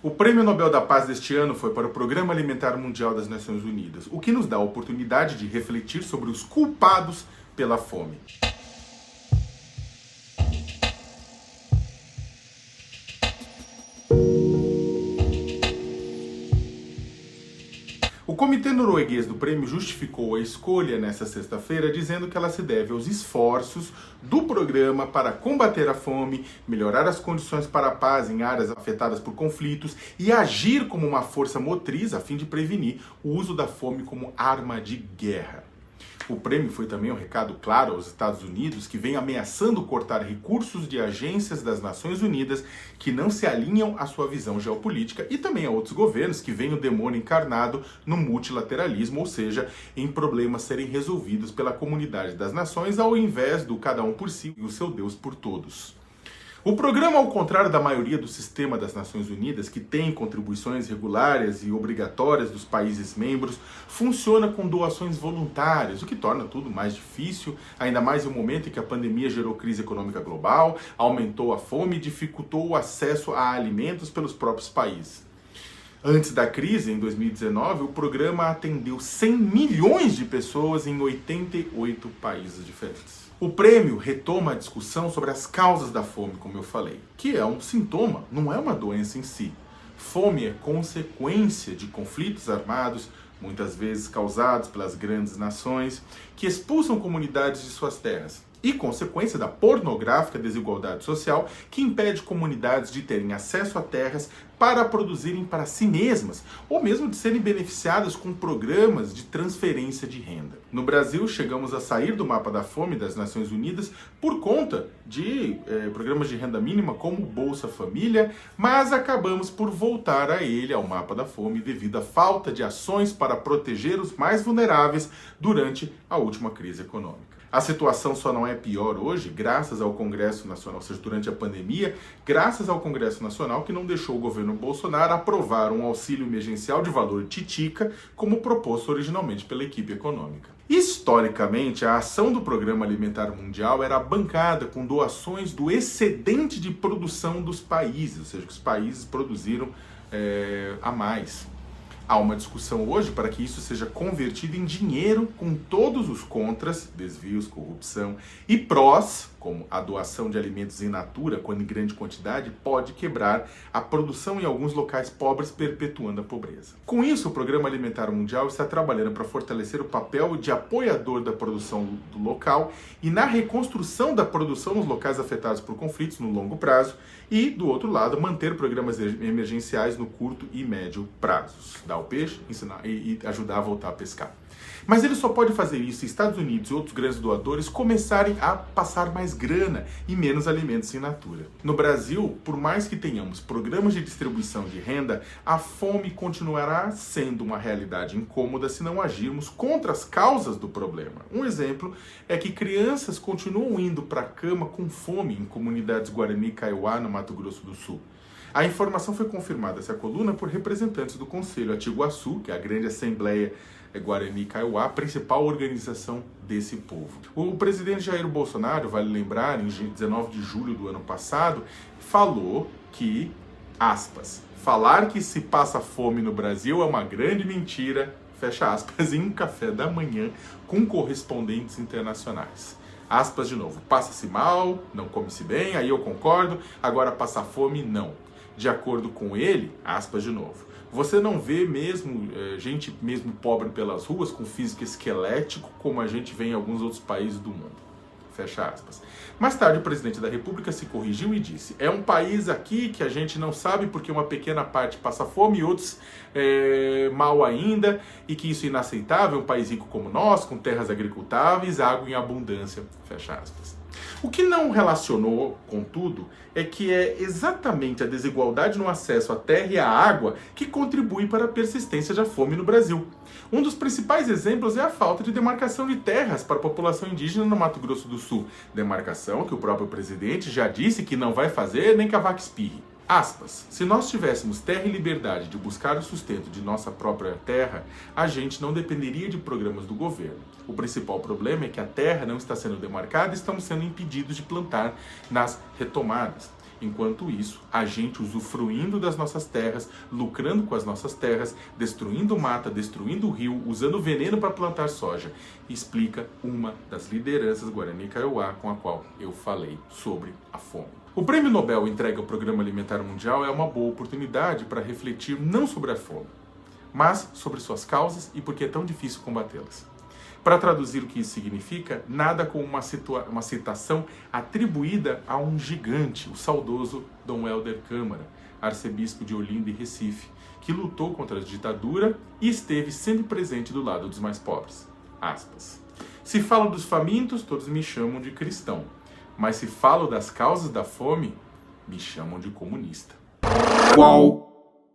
O Prêmio Nobel da Paz deste ano foi para o Programa Alimentar Mundial das Nações Unidas, o que nos dá a oportunidade de refletir sobre os culpados pela fome. O Comitê Norueguês do Prêmio justificou a escolha nesta sexta-feira, dizendo que ela se deve aos esforços do programa para combater a fome, melhorar as condições para a paz em áreas afetadas por conflitos e agir como uma força motriz a fim de prevenir o uso da fome como arma de guerra. O prêmio foi também um recado claro aos Estados Unidos, que vem ameaçando cortar recursos de agências das Nações Unidas que não se alinham à sua visão geopolítica, e também a outros governos que veem o demônio encarnado no multilateralismo, ou seja, em problemas serem resolvidos pela comunidade das nações ao invés do cada um por si e o seu Deus por todos. O programa, ao contrário da maioria do sistema das Nações Unidas, que tem contribuições regulares e obrigatórias dos países membros, funciona com doações voluntárias, o que torna tudo mais difícil, ainda mais em um momento em que a pandemia gerou crise econômica global, aumentou a fome e dificultou o acesso a alimentos pelos próprios países. Antes da crise, em 2019, o programa atendeu 100 milhões de pessoas em 88 países diferentes. O prêmio retoma a discussão sobre as causas da fome, como eu falei, que é um sintoma, não é uma doença em si. Fome é consequência de conflitos armados, muitas vezes causados pelas grandes nações, que expulsam comunidades de suas terras, e consequência da pornográfica desigualdade social que impede comunidades de terem acesso a terras para produzirem para si mesmas, ou mesmo de serem beneficiadas com programas de transferência de renda. No Brasil, chegamos a sair do mapa da fome das Nações Unidas por conta de programas de renda mínima como Bolsa Família, mas acabamos por voltar a ele, ao mapa da fome, devido à falta de ações para proteger os mais vulneráveis durante a última crise econômica. A situação só não é pior hoje, graças ao Congresso Nacional, ou seja, durante a pandemia, graças ao Congresso Nacional, que não deixou o governo Bolsonaro aprovar um auxílio emergencial de valor titica, como proposto originalmente pela equipe econômica. Historicamente, a ação do Programa Alimentar Mundial era bancada com doações do excedente de produção dos países, ou seja, que os países produziram a mais. Há uma discussão hoje para que isso seja convertido em dinheiro, com todos os contras, desvios, corrupção, e prós, como a doação de alimentos in natura, quando em grande quantidade, pode quebrar a produção em alguns locais pobres, perpetuando a pobreza. Com isso, o Programa Alimentar Mundial está trabalhando para fortalecer o papel de apoiador da produção do local e na reconstrução da produção nos locais afetados por conflitos no longo prazo e, do outro lado, manter programas emergenciais no curto e médio prazos. Dar o peixe, ensinar e ajudar a voltar a pescar. Mas ele só pode fazer isso se Estados Unidos e outros grandes doadores começarem a passar mais grana e menos alimentos in natura. No Brasil, por mais que tenhamos programas de distribuição de renda, a fome continuará sendo uma realidade incômoda se não agirmos contra as causas do problema. Um exemplo é que crianças continuam indo para a cama com fome em comunidades Guarani e Kaiowá, no Mato Grosso do Sul. A informação foi confirmada essa coluna por representantes do Conselho Atiguaçu, que é a grande assembleia Guarani e Kaiowá, a principal organização desse povo. O presidente Jair Bolsonaro, vale lembrar, em 19 de julho do ano passado, falou que, aspas, falar que se passa fome no Brasil é uma grande mentira, fecha aspas, em um café da manhã com correspondentes internacionais. Aspas de novo, passa-se mal, não come-se bem, aí eu concordo, agora passar fome, não. De acordo com ele, aspas de novo, você não vê mesmo gente mesmo pobre pelas ruas com físico esquelético como a gente vê em alguns outros países do mundo. Fecha aspas. Mais tarde, o presidente da República se corrigiu e disse: é um país aqui que a gente não sabe porque uma pequena parte passa fome e outros mal ainda, e que isso é inaceitável, um país rico como nós, com terras agricultáveis, água em abundância. Fecha aspas. O que não relacionou, contudo, é que é exatamente a desigualdade no acesso à terra e à água que contribui para a persistência da fome no Brasil. Um dos principais exemplos é a falta de demarcação de terras para a população indígena no Mato Grosso do Sul. Demarcação que o próprio presidente já disse que não vai fazer nem que a vaca espirre. Aspas, se nós tivéssemos terra e liberdade de buscar o sustento de nossa própria terra, a gente não dependeria de programas do governo. O principal problema é que a terra não está sendo demarcada e estamos sendo impedidos de plantar nas retomadas. Enquanto isso, a gente usufruindo das nossas terras, lucrando com as nossas terras, destruindo mata, destruindo rio, usando veneno para plantar soja. Explica uma das lideranças Guarani Kaiowá com a qual eu falei sobre a fome. O Prêmio Nobel entregue ao Programa Alimentar Mundial é uma boa oportunidade para refletir não sobre a fome, mas sobre suas causas e por que é tão difícil combatê-las. Para traduzir o que isso significa, nada como uma citação atribuída a um gigante, o saudoso Dom Helder Câmara, arcebispo de Olinda e Recife, que lutou contra a ditadura e esteve sempre presente do lado dos mais pobres. Aspas. Se falo dos famintos, todos me chamam de cristão, mas se falo das causas da fome, me chamam de comunista. Uau!